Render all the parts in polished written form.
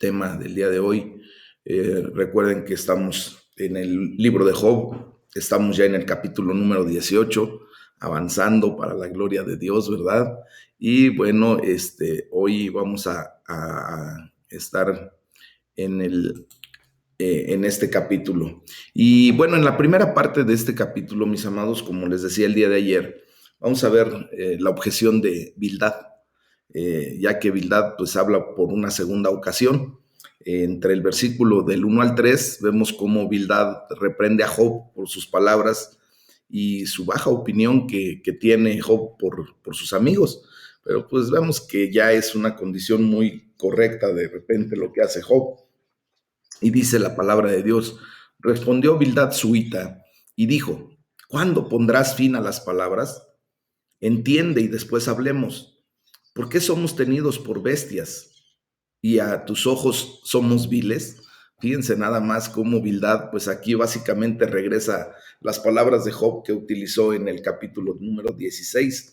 tema del día de hoy. Recuerden que estamos en el libro de Job, estamos ya en el capítulo número 18, avanzando para la gloria de Dios, ¿verdad? Y bueno, hoy vamos a estar en en este capítulo. Y bueno, en la primera parte de este capítulo, mis amados, como les decía el día de ayer, vamos a ver la objeción de Bildad, ya que Bildad pues habla por una segunda ocasión. Entre el versículo del 1 al 3 vemos cómo Bildad reprende a Job por sus palabras y su baja opinión que tiene Job por sus amigos. Pero pues vemos que ya es una condición muy correcta de repente lo que hace Job. Y dice la palabra de Dios: respondió Bildad suita y dijo: ¿cuándo pondrás fin a las palabras? Entiende y después hablemos. ¿Por qué somos tenidos por bestias y a tus ojos somos viles? Fíjense nada más cómo Bildad, pues aquí básicamente regresa las palabras de Job que utilizó en el capítulo número 16.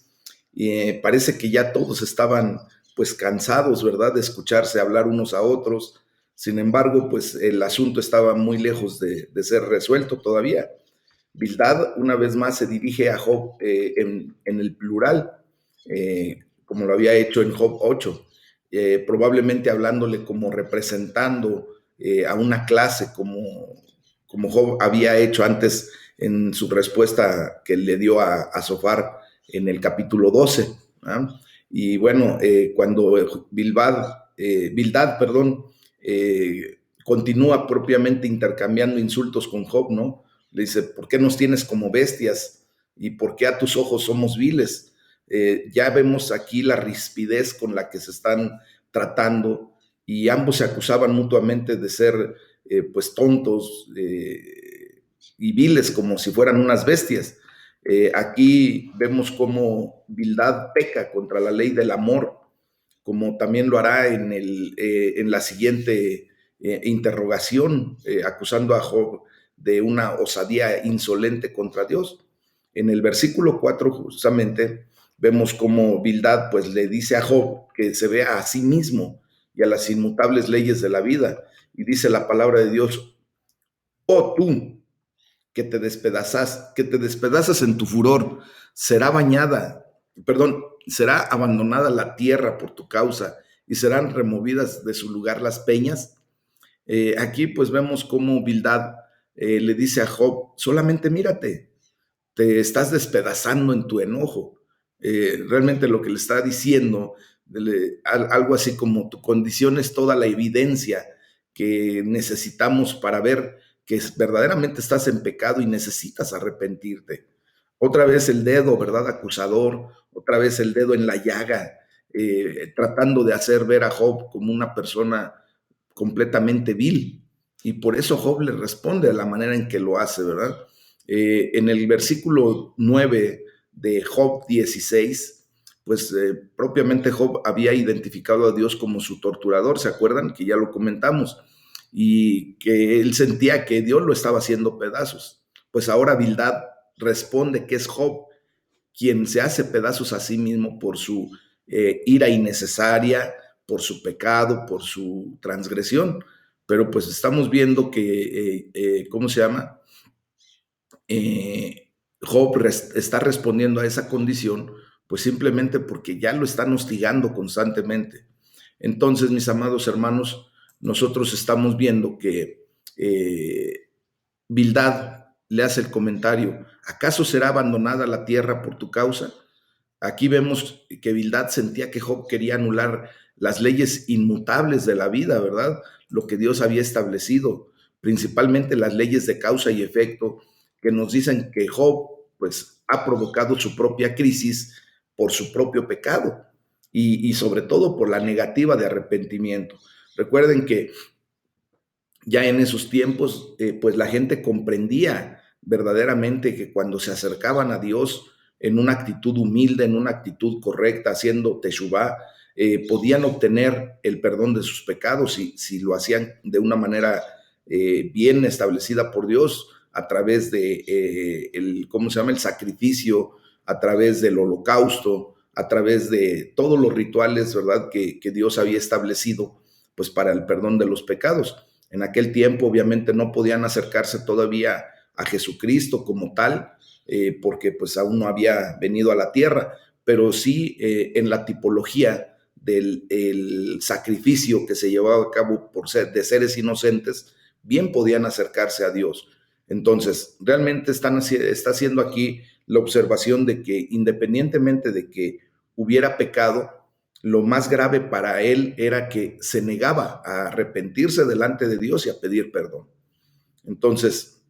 Parece que ya todos estaban pues cansados, ¿verdad?, de escucharse hablar unos a otros. Sin embargo, pues el asunto estaba muy lejos de ser resuelto todavía. Bildad una vez más se dirige a Job en el plural, como lo había hecho en Job 8, probablemente hablándole como representando a una clase, como Job había hecho antes en su respuesta que le dio a Sofar en el capítulo 12. ¿Ah? Y bueno, cuando Bildad, perdón, continúa propiamente intercambiando insultos con Job, ¿no? Le dice: ¿por qué nos tienes como bestias? ¿Y por qué a tus ojos somos viles? Ya vemos aquí la rispidez con la que se están tratando, y ambos se acusaban mutuamente de ser pues tontos y viles, como si fueran unas bestias. Aquí vemos cómo Bildad peca contra la ley del amor, como también lo hará en la siguiente interrogación, acusando a Job de una osadía insolente contra Dios. En el versículo 4 justamente vemos cómo Bildad pues le dice a Job que se vea a sí mismo y a las inmutables leyes de la vida, y dice la palabra de Dios: oh tú que te despedazas en tu furor, será bañada, perdón, será abandonada la tierra por tu causa y serán removidas de su lugar las peñas. Aquí pues vemos cómo Bildad le dice a Job: solamente mírate, te estás despedazando en tu enojo. Realmente lo que le está diciendo, algo así como: tu condición es toda la evidencia que necesitamos para ver que verdaderamente estás en pecado y necesitas arrepentirte. Otra vez el dedo, ¿verdad?, acusador, otra vez el dedo en la llaga, tratando de hacer ver a Job como una persona completamente vil. Y por eso Job le responde de la manera en que lo hace, ¿verdad? En el versículo 9 de Job 16, pues propiamente Job había identificado a Dios como su torturador, ¿se acuerdan? Que ya lo comentamos, y que él sentía que Dios lo estaba haciendo pedazos. Pues ahora Bildad responde que es Job quien se hace pedazos a sí mismo por su ira innecesaria, por su pecado, por su transgresión. Pero pues estamos viendo que, ¿cómo se llama? Job está respondiendo a esa condición, pues simplemente porque ya lo están hostigando constantemente. Entonces, mis amados hermanos, nosotros estamos viendo que Bildad le hace el comentario: ¿acaso será abandonada la tierra por tu causa? Aquí vemos que Bildad sentía que Job quería anular las leyes inmutables de la vida, ¿verdad? Lo que Dios había establecido, principalmente las leyes de causa y efecto, que nos dicen que Job pues ha provocado su propia crisis por su propio pecado y sobre todo por la negativa de arrepentimiento. Recuerden que ya en esos tiempos, pues la gente comprendía verdaderamente que cuando se acercaban a Dios en una actitud humilde, en una actitud correcta, haciendo teshuvá, podían obtener el perdón de sus pecados si lo hacían de una manera bien establecida por Dios, a través de ¿cómo se llama?, el sacrificio, a través del holocausto, a través de todos los rituales, ¿verdad?, que Dios había establecido pues para el perdón de los pecados. En aquel tiempo obviamente no podían acercarse todavía a Jesucristo como tal, porque pues aún no había venido a la tierra, pero sí en la tipología del el sacrificio que se llevaba a cabo de seres inocentes, bien podían acercarse a Dios. Entonces, realmente está haciendo aquí la observación de que independientemente de que hubiera pecado, lo más grave para él era que se negaba a arrepentirse delante de Dios y a pedir perdón. Entonces,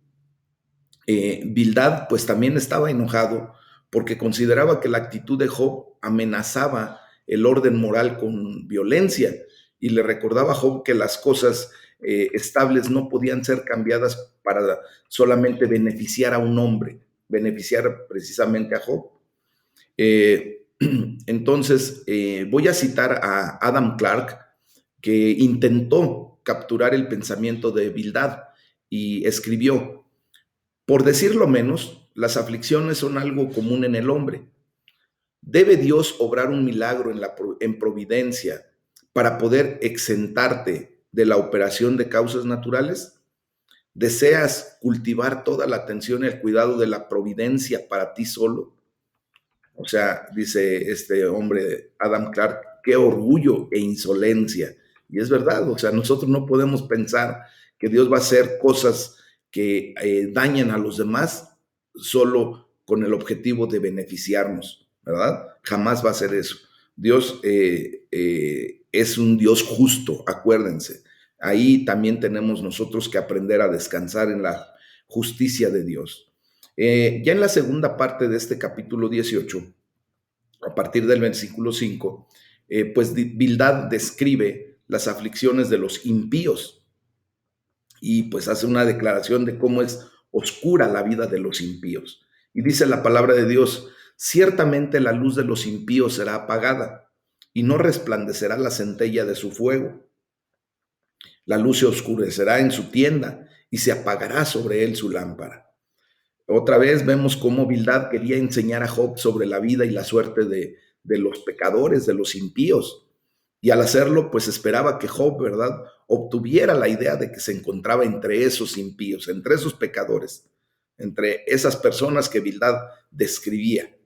Bildad pues también estaba enojado porque consideraba que la actitud de Job amenazaba el orden moral con violencia y le recordaba a Job que las cosas estables no podían ser cambiadas para solamente beneficiar a un hombre, beneficiar precisamente a Job. Entonces, voy a citar a Adam Clarke, que intentó capturar el pensamiento de Bildad y escribió: por decirlo menos, las aflicciones son algo común en el hombre. ¿Debe Dios obrar un milagro en providencia para poder exentarte de la operación de causas naturales? ¿Deseas cultivar toda la atención y el cuidado de la providencia para ti solo? O sea, dice este hombre, Adam Clarke, qué orgullo e insolencia. Y es verdad, o sea, nosotros no podemos pensar que Dios va a hacer cosas que dañen a los demás solo con el objetivo de beneficiarnos, ¿verdad? Jamás va a hacer eso. Dios es un Dios justo, acuérdense. Ahí también tenemos nosotros que aprender a descansar en la justicia de Dios. Ya en la segunda parte de este capítulo 18, a partir del versículo 5, pues Bildad describe las aflicciones de los impíos y pues hace una declaración de cómo es oscura la vida de los impíos. Y dice la palabra de Dios: ciertamente la luz de los impíos será apagada y no resplandecerá la centella de su fuego. La luz se oscurecerá en su tienda y se apagará sobre él su lámpara. Otra vez vemos cómo Bildad quería enseñar a Job sobre la vida y la suerte de los pecadores, de los impíos. Y al hacerlo, pues esperaba que Job, ¿verdad?, obtuviera la idea de que se encontraba entre esos impíos, entre esos pecadores, entre esas personas que Bildad describía.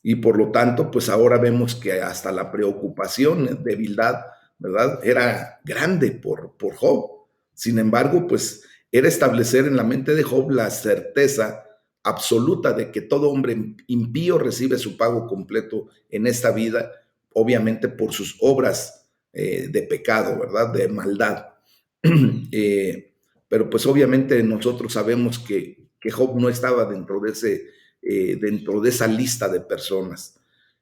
Y por lo tanto, pues ahora vemos que hasta la preocupación de Bildad, ¿verdad?, era grande por Job. Sin embargo, pues era establecer en la mente de Job la certeza absoluta de que todo hombre impío recibe su pago completo en esta vida, obviamente por sus obras de pecado, ¿verdad?, de maldad. Pero pues obviamente nosotros sabemos que Job no estaba dentro de esa lista de personas.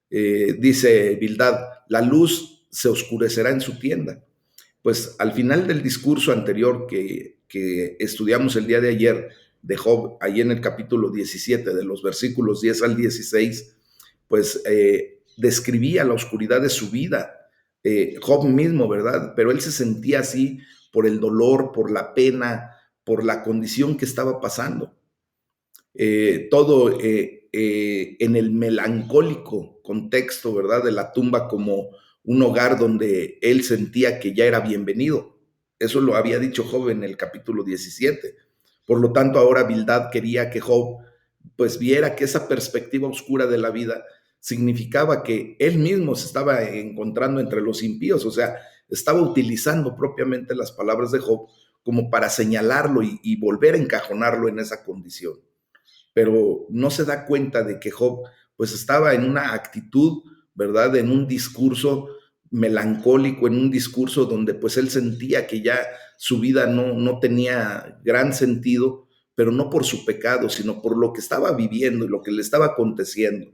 Dice Bildad: la luz se oscurecerá en su tienda. Pues al final del discurso anterior que estudiamos el día de ayer de Job, ahí en el capítulo 17, de los versículos 10 al 16, pues describía la oscuridad de su vida. Job mismo, ¿verdad? Pero él se sentía así por el dolor, por la pena, por la condición que estaba pasando. Todo en el melancólico contexto, ¿verdad?, de la tumba como un hogar donde él sentía que ya era bienvenido. Eso lo había dicho Job en el capítulo 17. Por lo tanto, ahora Bildad quería que Job pues viera que esa perspectiva oscura de la vida significaba que él mismo se estaba encontrando entre los impíos, o sea, estaba utilizando propiamente las palabras de Job como para señalarlo y volver a encajonarlo en esa condición. Pero no se da cuenta de que Job pues estaba en una actitud, ¿verdad?, en un discurso melancólico, en un discurso donde pues él sentía que ya su vida no tenía gran sentido, pero no por su pecado, sino por lo que estaba viviendo y lo que le estaba aconteciendo.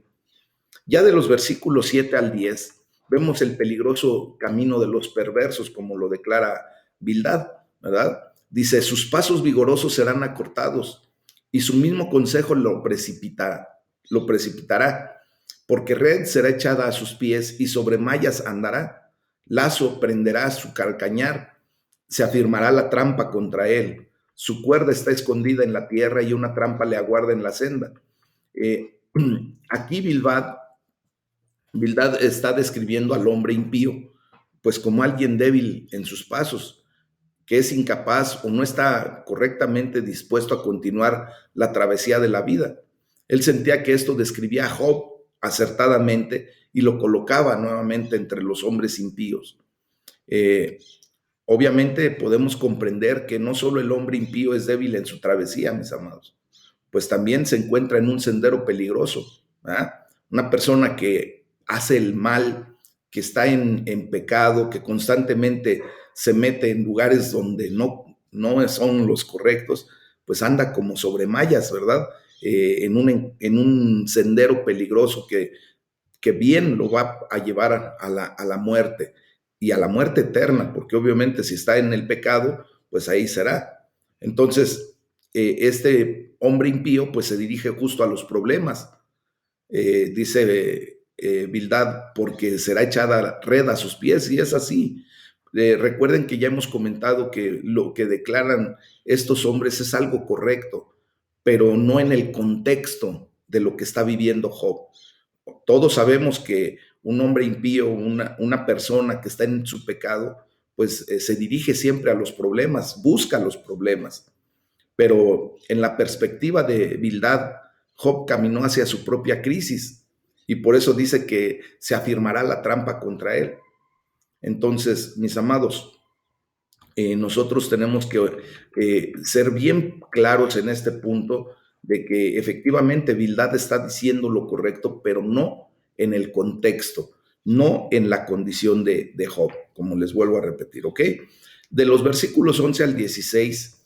Ya de los versículos 7 al 10, vemos el peligroso camino de los perversos, como lo declara Bildad, ¿verdad? Dice: sus pasos vigorosos serán acortados y su mismo consejo lo precipitará, porque red será echada a sus pies y sobre mallas andará, lazo prenderá su calcañar, se afirmará la trampa contra él, su cuerda está escondida en la tierra y una trampa le aguarda en la senda. Aquí Bildad está describiendo al hombre impío, pues como alguien débil en sus pasos, que es incapaz o no está correctamente dispuesto a continuar la travesía de la vida. Él sentía que esto describía a Job acertadamente y lo colocaba nuevamente entre los hombres impíos. Eh, Obviamente podemos comprender que no solo el hombre impío es débil en su travesía, mis amados, pues también se encuentra en un sendero peligroso. ¿Verdad? Una persona que hace el mal, que está en pecado, que constantemente se mete en lugares donde no son los correctos, pues anda como sobre mallas, ¿verdad? En un sendero peligroso que bien lo va a llevar a la muerte y a la muerte eterna, porque obviamente si está en el pecado, pues ahí será. Entonces, este hombre impío pues se dirige justo a los problemas. Dice Bildad, porque será echada red a sus pies, y es así. Recuerden que ya hemos comentado que lo que declaran estos hombres es algo correcto, pero no en el contexto de lo que está viviendo Job. Todos sabemos que un hombre impío, una persona que está en su pecado, pues se dirige siempre a los problemas, busca los problemas. Pero en la perspectiva de Bildad, Job caminó hacia su propia crisis y por eso dice que se afirmará la trampa contra él. Entonces, mis amados, nosotros tenemos que ser bien claros en este punto de que efectivamente Bildad está diciendo lo correcto, pero no en el contexto, no en la condición de Job, como les vuelvo a repetir, ¿ok? De los versículos 11 al 16,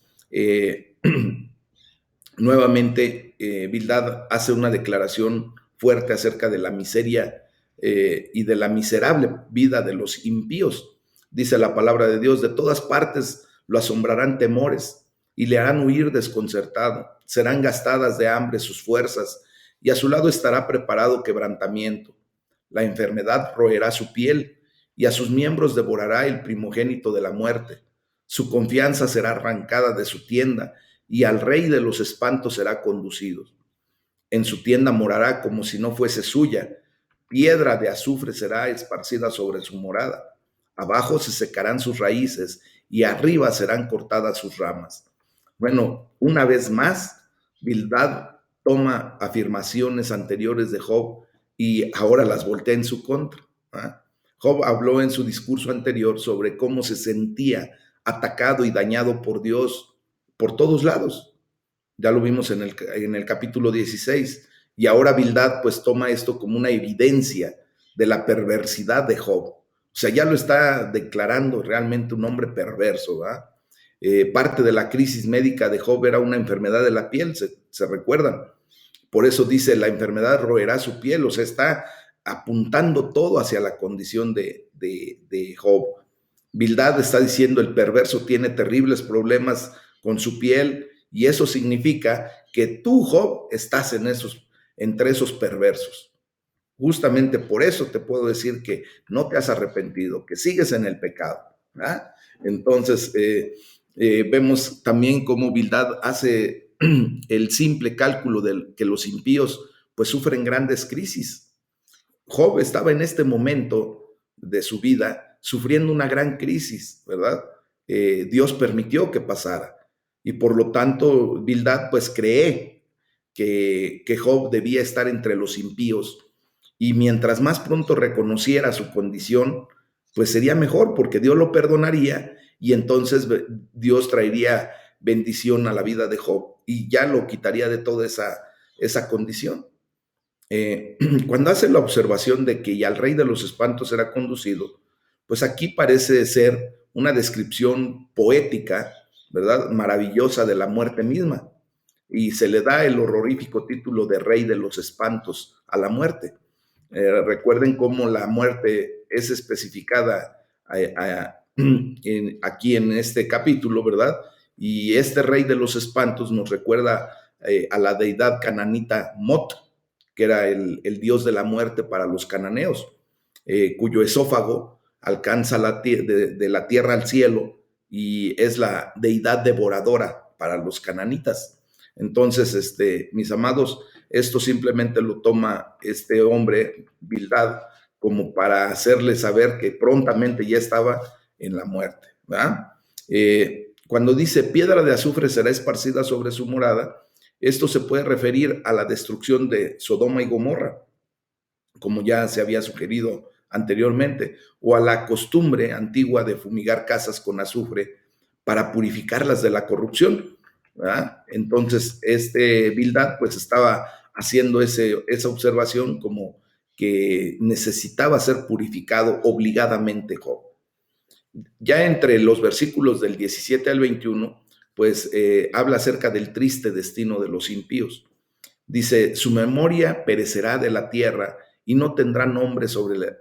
nuevamente Bildad hace una declaración fuerte acerca de la miseria y de la miserable vida de los impíos. Dice la palabra de Dios: de todas partes lo asombrarán temores y le harán huir desconcertado. Serán gastadas de hambre sus fuerzas y a su lado estará preparado quebrantamiento. La enfermedad roerá su piel y a sus miembros devorará el primogénito de la muerte. Su confianza será arrancada de su tienda y al rey de los espantos será conducido. En su tienda morará como si no fuese suya. Piedra de azufre será esparcida sobre su morada. Abajo se secarán sus raíces y arriba serán cortadas sus ramas. Bueno, una vez más, Bildad toma afirmaciones anteriores de Job y ahora las voltea en su contra. ¿Ah? Job habló en su discurso anterior sobre cómo se sentía atacado y dañado por Dios por todos lados. Ya lo vimos en el capítulo 16. Y ahora Bildad pues toma esto como una evidencia de la perversidad de Job. O sea, ya lo está declarando realmente un hombre perverso, ¿verdad? Parte de la crisis médica de Job era una enfermedad de la piel, se recuerdan. Por eso dice, la enfermedad roerá su piel, o sea, está apuntando todo hacia la condición de Job. Bildad está diciendo, el perverso tiene terribles problemas con su piel, y eso significa que tú, Job, estás entre esos perversos. Justamente por eso te puedo decir que no te has arrepentido, que sigues en el pecado. ¿Ah? Entonces, vemos también cómo Bildad hace el simple cálculo de que los impíos pues sufren grandes crisis. Job estaba en este momento de su vida sufriendo una gran crisis, ¿verdad? Dios permitió que pasara y por lo tanto Bildad pues cree que Job debía estar entre los impíos y mientras más pronto reconociera su condición, pues sería mejor porque Dios lo perdonaría y entonces Dios traería bendición a la vida de Job y ya lo quitaría de toda esa condición. Cuando hace la observación de que y al rey de los espantos será conducido, pues aquí parece ser una descripción poética, ¿verdad? Maravillosa de la muerte misma. Y se le da el horrorífico título de rey de los espantos a la muerte. Recuerden cómo la muerte es especificada aquí en este capítulo, ¿verdad? Y este rey de los espantos nos recuerda a la deidad cananita Mot, que era el dios de la muerte para los cananeos, cuyo esófago alcanza de la tierra al cielo y es la deidad devoradora para los cananitas. Entonces, mis amados, esto simplemente lo toma este hombre, Bildad, como para hacerle saber que prontamente ya estaba en la muerte, ¿verdad? Cuando dice piedra de azufre será esparcida sobre su morada, esto se puede referir a la destrucción de Sodoma y Gomorra, como ya se había sugerido anteriormente, o a la costumbre antigua de fumigar casas con azufre para purificarlas de la corrupción, ¿verdad? Entonces, Bildad pues estaba haciendo esa observación como que necesitaba ser purificado obligadamente Job. Ya entre los versículos del 17 al 21, pues habla acerca del triste destino de los impíos. Dice, su memoria perecerá de la tierra y no tendrá nombre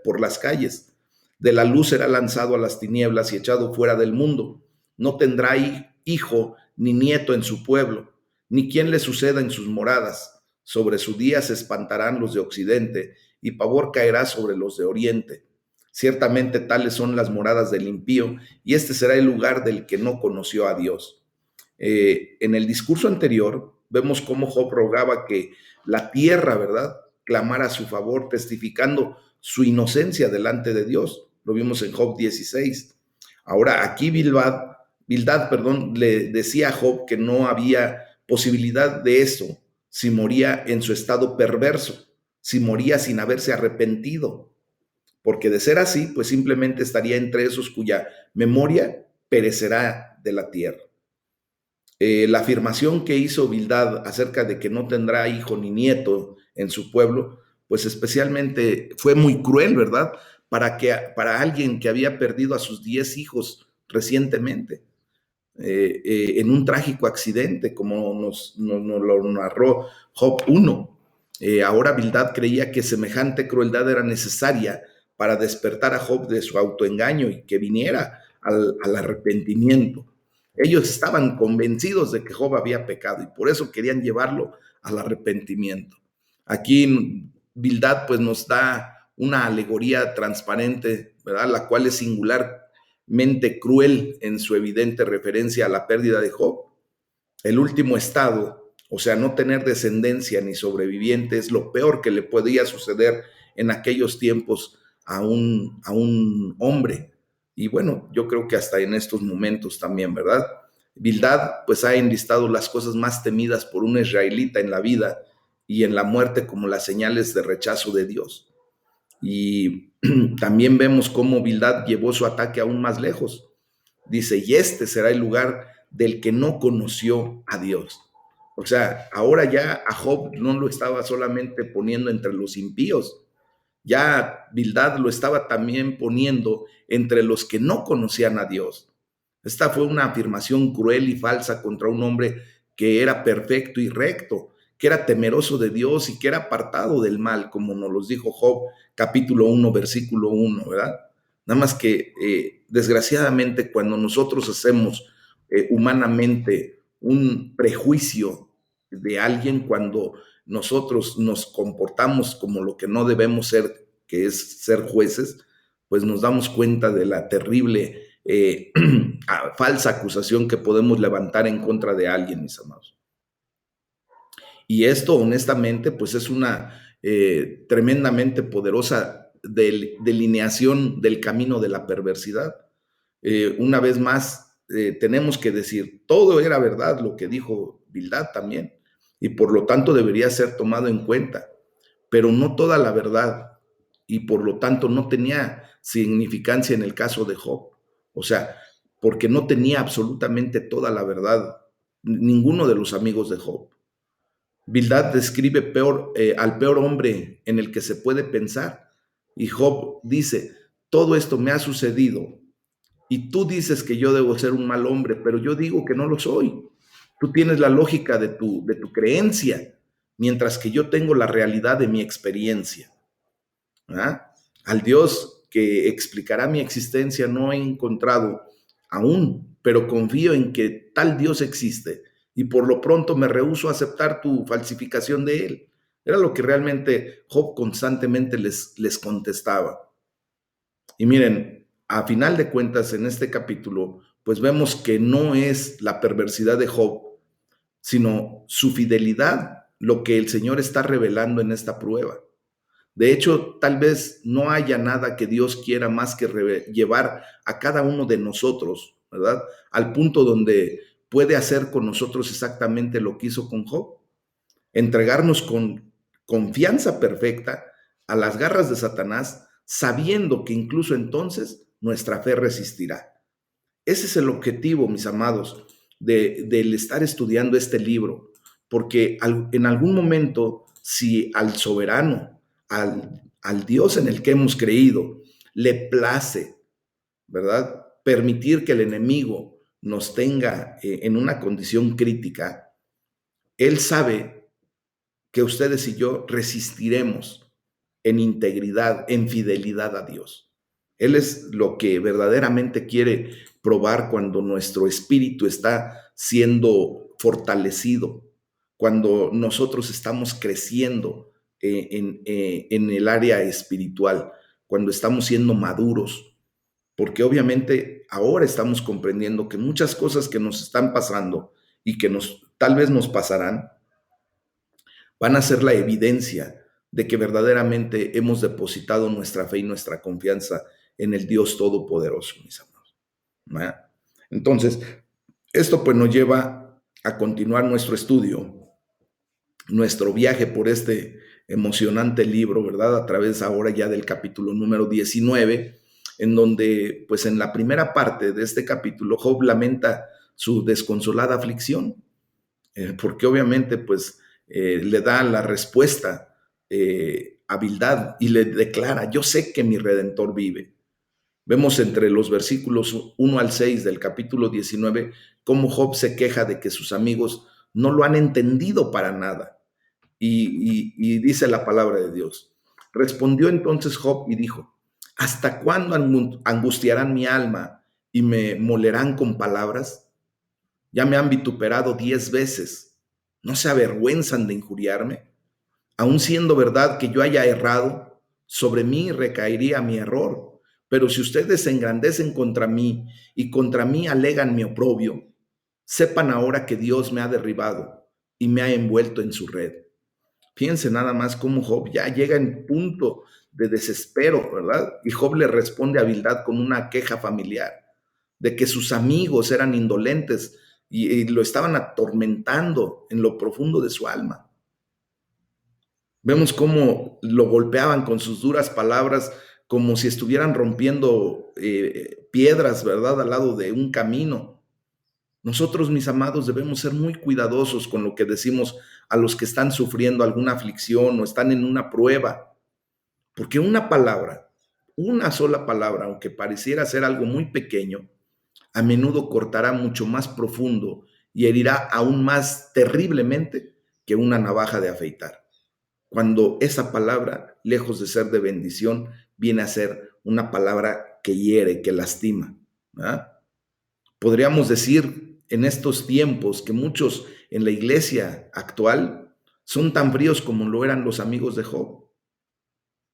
por las calles. De la luz será lanzado a las tinieblas y echado fuera del mundo. No tendrá hijo ni nieto en su pueblo, ni quien le suceda en sus moradas. Sobre su día se espantarán los de occidente y pavor caerá sobre los de oriente. Ciertamente tales son las moradas del impío y este será el lugar del que no conoció a Dios. En el discurso anterior vemos cómo Job rogaba que la tierra, ¿verdad?, clamara a su favor, testificando su inocencia delante de Dios. Lo vimos en Job 16. Ahora aquí Bildad, le decía a Job que no había posibilidad de eso si moría en su estado perverso, si moría sin haberse arrepentido, porque de ser así, pues simplemente estaría entre esos cuya memoria perecerá de la tierra. La afirmación que hizo Bildad acerca de que no tendrá hijo ni nieto en su pueblo, pues especialmente fue muy cruel, ¿verdad? Para alguien que había perdido a sus 10 hijos recientemente, en un trágico accidente, como nos lo narró Job 1. Ahora Bildad creía que semejante crueldad era necesaria para despertar a Job de su autoengaño y que viniera al arrepentimiento. Ellos estaban convencidos de que Job había pecado y por eso querían llevarlo al arrepentimiento. Aquí Bildad pues nos da una alegoría transparente, ¿verdad? La cual es singularmente cruel en su evidente referencia a la pérdida de Job. El último estado, o sea, no tener descendencia ni sobreviviente, es lo peor que le podía suceder en aquellos tiempos a un hombre. Y bueno, yo creo que hasta en estos momentos también, ¿verdad? Bildad pues ha enlistado las cosas más temidas por un israelita en la vida y en la muerte como las señales de rechazo de Dios. Y también vemos cómo Bildad llevó su ataque aún más lejos. Dice, y este será el lugar del que no conoció a Dios. O sea, ahora ya a Job no lo estaba solamente poniendo entre los impíos, ya Bildad lo estaba también poniendo entre los que no conocían a Dios. Esta fue una afirmación cruel y falsa contra un hombre que era perfecto y recto, que era temeroso de Dios y que era apartado del mal, como nos lo dijo Job, capítulo 1, versículo 1, ¿verdad? Nada más que, desgraciadamente, cuando nosotros hacemos humanamente un prejuicio de alguien, cuando nosotros nos comportamos como lo que no debemos ser, que es ser jueces, pues nos damos cuenta de la terrible falsa acusación que podemos levantar en contra de alguien, mis amados. Y esto, honestamente, pues es una tremendamente poderosa delineación del camino de la perversidad. Una vez más, tenemos que decir, todo era verdad lo que dijo Bildad también, y por lo tanto debería ser tomado en cuenta, pero no toda la verdad, y por lo tanto no tenía significancia en el caso de Job. O sea, porque no tenía absolutamente toda la verdad ninguno de los amigos de Job. Bildad describe al peor hombre en el que se puede pensar, y Job dice, todo esto me ha sucedido, y tú dices que yo debo ser un mal hombre, pero yo digo que no lo soy. Tú tienes la lógica de tu creencia, mientras que yo tengo la realidad de mi experiencia. ¿Ah? Al Dios que explicará mi existencia no he encontrado aún, pero confío en que tal Dios existe y por lo pronto me rehúso a aceptar tu falsificación de él. Era lo que realmente Job constantemente les contestaba. Y miren, a final de cuentas en este capítulo, pues vemos que no es la perversidad de Job, sino su fidelidad lo que el Señor está revelando en esta prueba. De hecho, tal vez no haya nada que Dios quiera más que llevar a cada uno de nosotros, ¿verdad? Al punto donde puede hacer con nosotros exactamente lo que hizo con Job, entregarnos con confianza perfecta a las garras de Satanás, sabiendo que incluso entonces nuestra fe resistirá. Ese es el objetivo, mis amados, del estar estudiando este libro, porque en algún momento, si al soberano, al Dios en el que hemos creído, le place, ¿verdad? Permitir que el enemigo nos tenga en una condición crítica, Él sabe que ustedes y yo resistiremos en integridad, en fidelidad a Dios. Él es lo que verdaderamente quiere probar cuando nuestro espíritu está siendo fortalecido, cuando nosotros estamos creciendo en el área espiritual, cuando estamos siendo maduros, porque obviamente ahora estamos comprendiendo que muchas cosas que nos están pasando y que tal vez nos pasarán, van a ser la evidencia de que verdaderamente hemos depositado nuestra fe y nuestra confianza en el Dios Todopoderoso, mis amados. ¿Verdad? Entonces, esto pues nos lleva a continuar nuestro estudio, nuestro viaje por este emocionante libro, ¿verdad? A través ahora ya del capítulo número 19, en donde pues en la primera parte de este capítulo Job lamenta su desconsolada aflicción, porque obviamente pues le da la respuesta a Bildad y le declara, yo sé que mi Redentor vive. Vemos entre los versículos 1 al 6 del capítulo 19 cómo Job se queja de que sus amigos no lo han entendido para nada. Y dice la palabra de Dios. Respondió entonces Job y dijo, ¿hasta cuándo angustiarán mi alma y me molerán con palabras? Ya me han vituperado 10 veces. ¿No se avergüenzan de injuriarme? Aun siendo verdad que yo haya errado, sobre mí recaería mi error. Pero si ustedes se engrandecen contra mí y contra mí alegan mi oprobio, sepan ahora que Dios me ha derribado y me ha envuelto en su red. Fíjense nada más cómo Job ya llega en punto de desespero, ¿verdad? Y Job le responde a Bildad con una queja familiar de que sus amigos eran indolentes y lo estaban atormentando en lo profundo de su alma. Vemos cómo lo golpeaban con sus duras palabras, como si estuvieran rompiendo piedras, ¿verdad? Al lado de un camino. Nosotros, mis amados, debemos ser muy cuidadosos con lo que decimos a los que están sufriendo alguna aflicción o están en una prueba, porque una palabra, una sola palabra, aunque pareciera ser algo muy pequeño, a menudo cortará mucho más profundo y herirá aún más terriblemente que una navaja de afeitar. Cuando esa palabra, lejos de ser de bendición, viene a ser una palabra que hiere, que lastima. ¿Verdad? Podríamos decir en estos tiempos que muchos en la iglesia actual son tan fríos como lo eran los amigos de Job.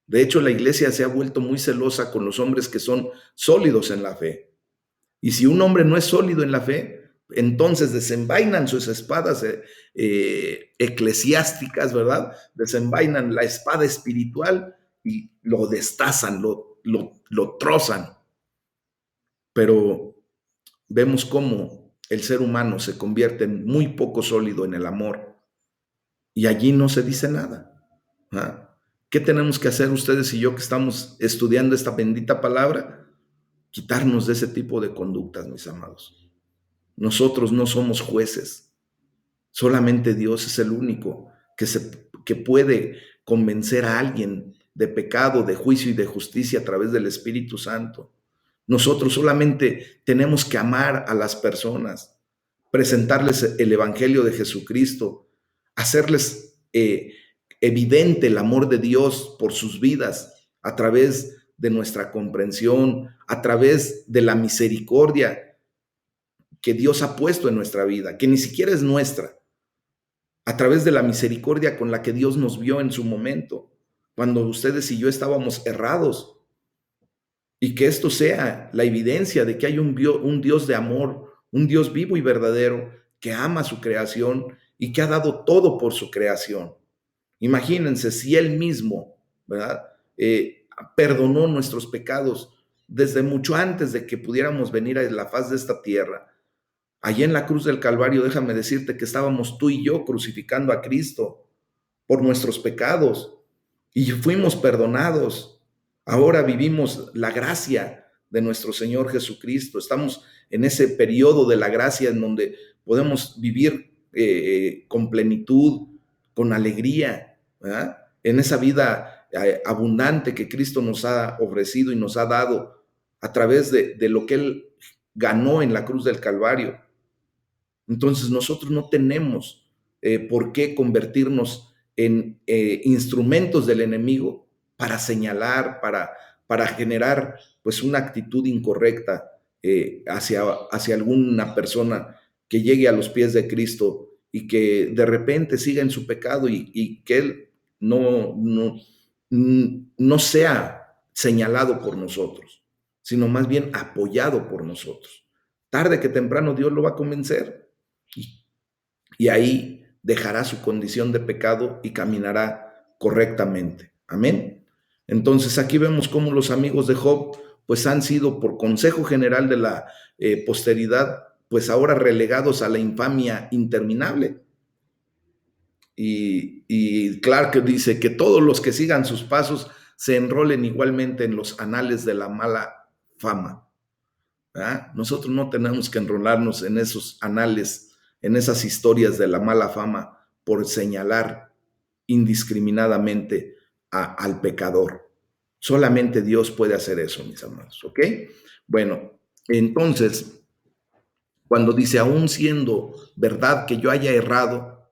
De hecho, la iglesia se ha vuelto muy celosa con los hombres que son sólidos en la fe. Y si un hombre no es sólido en la fe, entonces desenvainan sus espadas eclesiásticas, ¿verdad? Desenvainan la espada espiritual y lo destazan, lo trozan. Pero vemos cómo el ser humano se convierte en muy poco sólido en el amor y allí no se dice nada. ¿Ah? ¿Qué tenemos que hacer ustedes y yo que estamos estudiando esta bendita palabra? Quitarnos de ese tipo de conductas, mis amados. Nosotros no somos jueces, solamente Dios es el único que puede convencer a alguien de pecado, de juicio y de justicia a través del Espíritu Santo. Nosotros solamente tenemos que amar a las personas, presentarles el Evangelio de Jesucristo, hacerles evidente el amor de Dios por sus vidas a través de nuestra comprensión, a través de la misericordia que Dios ha puesto en nuestra vida, que ni siquiera es nuestra, a través de la misericordia con la que Dios nos vio en su momento, cuando ustedes y yo estábamos errados, y que esto sea la evidencia de que hay un Dios de amor, un Dios vivo y verdadero que ama su creación y que ha dado todo por su creación. Imagínense si Él mismo ¿verdad? Perdonó nuestros pecados desde mucho antes de que pudiéramos venir a la faz de esta tierra. Allí en la cruz del Calvario, déjame decirte que estábamos tú y yo crucificando a Cristo por nuestros pecados y fuimos perdonados. Ahora vivimos la gracia de nuestro Señor Jesucristo. Estamos en ese periodo de la gracia en donde podemos vivir con plenitud, con alegría, ¿verdad? En esa vida abundante que Cristo nos ha ofrecido y nos ha dado a través de lo que Él ganó en la cruz del Calvario. Entonces nosotros no tenemos por qué convertirnos en instrumentos del enemigo para señalar, para generar pues una actitud incorrecta hacia alguna persona que llegue a los pies de Cristo y que de repente siga en su pecado y que él no sea señalado por nosotros, sino más bien apoyado por nosotros. Tarde que temprano Dios lo va a convencer y ahí dejará su condición de pecado y caminará correctamente. Amén. Entonces aquí vemos cómo los amigos de Job pues han sido por consejo general de la posteridad pues ahora relegados a la infamia interminable. Y Clark dice que todos los que sigan sus pasos se enrolen igualmente en los anales de la mala fama. ¿verdad? Nosotros no tenemos que enrolarnos en esos anales, en esas historias de la mala fama por señalar indiscriminadamente al pecador. Solamente Dios puede hacer eso, mis hermanos, ¿ok? Bueno, entonces, cuando dice, aún siendo verdad que yo haya errado,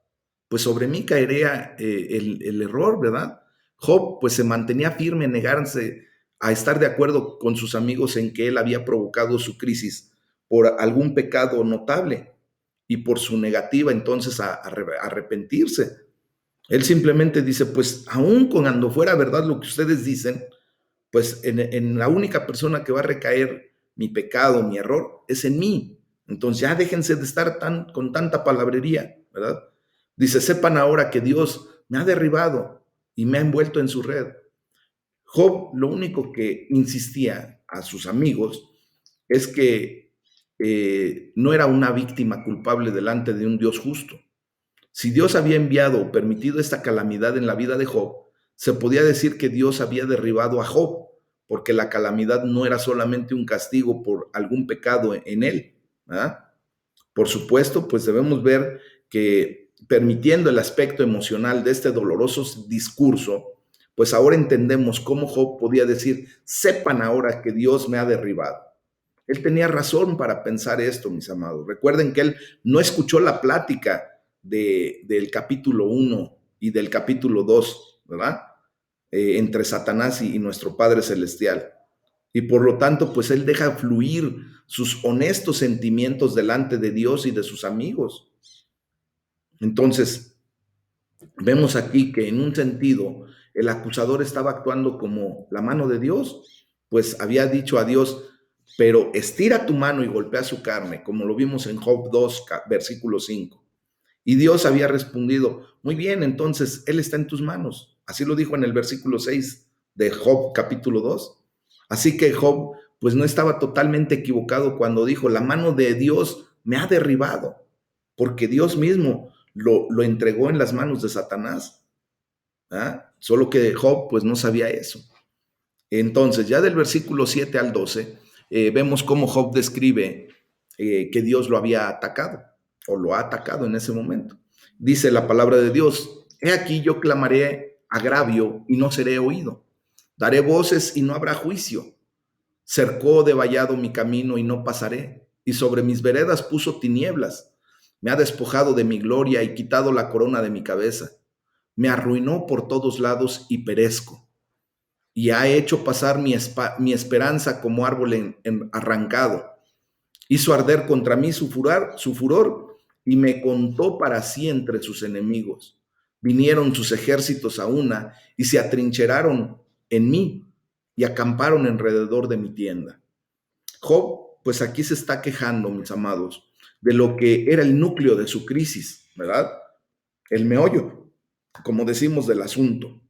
pues sobre mí caería el error, ¿verdad? Job pues se mantenía firme en negarse a estar de acuerdo con sus amigos en que él había provocado su crisis por algún pecado notable y por su negativa entonces a arrepentirse. Él simplemente dice, pues aún cuando fuera verdad lo que ustedes dicen, pues en la única persona que va a recaer mi pecado, mi error, es en mí. Entonces ya déjense de estar con tanta palabrería, ¿verdad? Dice, sepan ahora que Dios me ha derribado y me ha envuelto en su red. Job lo único que insistía a sus amigos es que no era una víctima culpable delante de un Dios justo. Si Dios había enviado o permitido esta calamidad en la vida de Job, se podía decir que Dios había derribado a Job, porque la calamidad no era solamente un castigo por algún pecado en él. ¿verdad? Por supuesto, pues debemos ver que permitiendo el aspecto emocional de este doloroso discurso, pues ahora entendemos cómo Job podía decir, sepan ahora que Dios me ha derribado. Él tenía razón para pensar esto, mis amados. Recuerden que él no escuchó la plática del capítulo 1 y del capítulo 2, ¿verdad? Entre Satanás y nuestro Padre Celestial. Y por lo tanto, pues él deja fluir sus honestos sentimientos delante de Dios y de sus amigos. Entonces, vemos aquí que en un sentido el acusador estaba actuando como la mano de Dios, pues había dicho a Dios, pero estira tu mano y golpea su carne, como lo vimos en Job 2, versículo 5. Y Dios había respondido, muy bien, entonces Él está en tus manos. Así lo dijo en el versículo 6 de Job capítulo 2. Así que Job pues no estaba totalmente equivocado cuando dijo, la mano de Dios me ha derribado, porque Dios mismo lo entregó en las manos de Satanás. ¿ah? Solo que Job pues no sabía eso. Entonces ya del versículo 7 al 12 vemos cómo Job describe que Dios lo había atacado o lo ha atacado en ese momento. Dice la palabra de Dios, he aquí yo clamaré agravio y no seré oído. Daré voces y no habrá juicio. Cercó de vallado mi camino y no pasaré. Y sobre mis veredas puso tinieblas. Me ha despojado de mi gloria y quitado la corona de mi cabeza. Me arruinó por todos lados y perezco. Y ha hecho pasar mi esperanza como árbol arrancado. Hizo arder contra mí su furor y me contó para sí entre sus enemigos. Vinieron sus ejércitos a una y se atrincheraron en mí y acamparon alrededor de mi tienda. Job, pues aquí se está quejando, mis amados, de lo que era el núcleo de su crisis, ¿verdad? El meollo, como decimos, del asunto.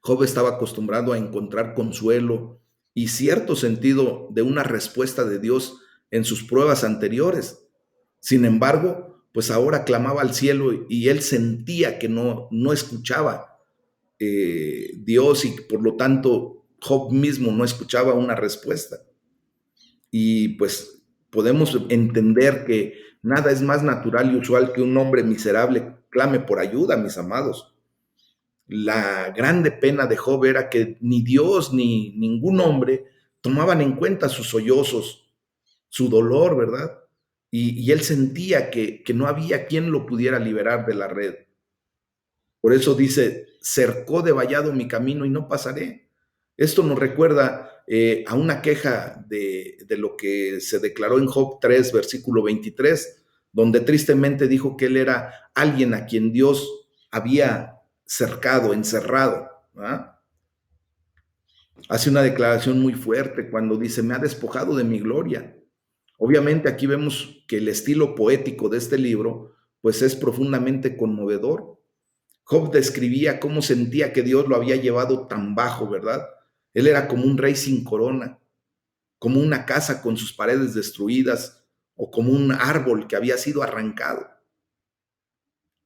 Job estaba acostumbrado a encontrar consuelo y cierto sentido de una respuesta de Dios en sus pruebas anteriores. Sin embargo, pues ahora clamaba al cielo y él sentía que no escuchaba Dios, y por lo tanto Job mismo no escuchaba una respuesta. Y pues podemos entender que nada es más natural y usual que un hombre miserable clame por ayuda, mis amados. La grande pena de Job era que ni Dios ni ningún hombre tomaban en cuenta sus sollozos, su dolor, ¿verdad? Y él sentía que no había quien lo pudiera liberar de la red. Por eso dice, cercó de vallado mi camino y no pasaré. Esto nos recuerda a una queja de lo que se declaró en Job 3, versículo 23, donde tristemente dijo que él era alguien a quien Dios había cercado, encerrado. ¿Ah? Hace una declaración muy fuerte cuando dice, me ha despojado de mi gloria. Obviamente aquí vemos que el estilo poético de este libro pues es profundamente conmovedor. Job describía cómo sentía que Dios lo había llevado tan bajo, ¿verdad? Él era como un rey sin corona, como una casa con sus paredes destruidas o como un árbol que había sido arrancado.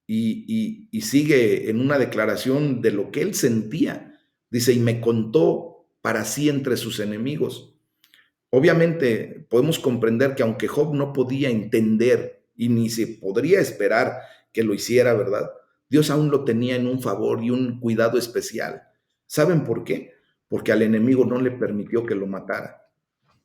Y sigue en una declaración de lo que él sentía. Dice, y me contó para sí entre sus enemigos. Obviamente podemos comprender que aunque Job no podía entender y ni se podría esperar que lo hiciera, ¿verdad? Dios aún lo tenía en un favor y un cuidado especial. ¿Saben por qué? Porque al enemigo no le permitió que lo matara,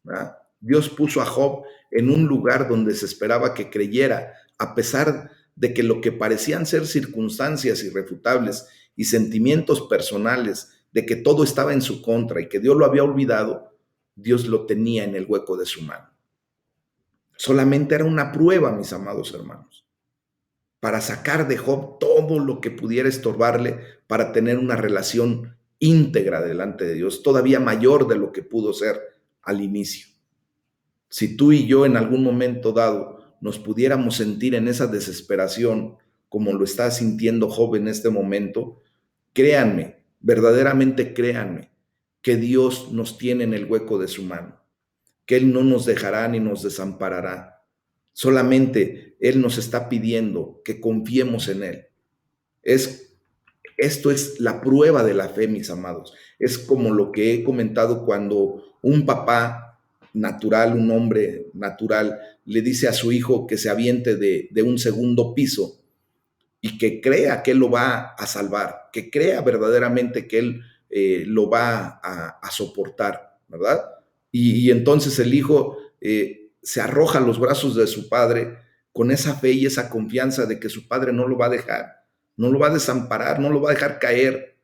¿verdad? Dios puso a Job en un lugar donde se esperaba que creyera, a pesar de que lo que parecían ser circunstancias irrefutables y sentimientos personales, de que todo estaba en su contra y que Dios lo había olvidado, Dios lo tenía en el hueco de su mano. Solamente era una prueba, mis amados hermanos, para sacar de Job todo lo que pudiera estorbarle para tener una relación íntegra delante de Dios, todavía mayor de lo que pudo ser al inicio. Si tú y yo en algún momento dado nos pudiéramos sentir en esa desesperación como lo está sintiendo Job en este momento, créanme, verdaderamente créanme, que Dios nos tiene en el hueco de su mano, que Él no nos dejará ni nos desamparará. Solamente Él nos está pidiendo que confiemos en Él. Esto es la prueba de la fe, mis amados. Es como lo que he comentado cuando un papá natural, un hombre natural, le dice a su hijo que se aviente de un segundo piso y que crea que él lo va a salvar, que crea verdaderamente que él lo va a soportar, ¿verdad? Y entonces el hijo se arroja a los brazos de su padre con esa fe y esa confianza de que su padre no lo va a dejar, no lo va a desamparar, no lo va a dejar caer.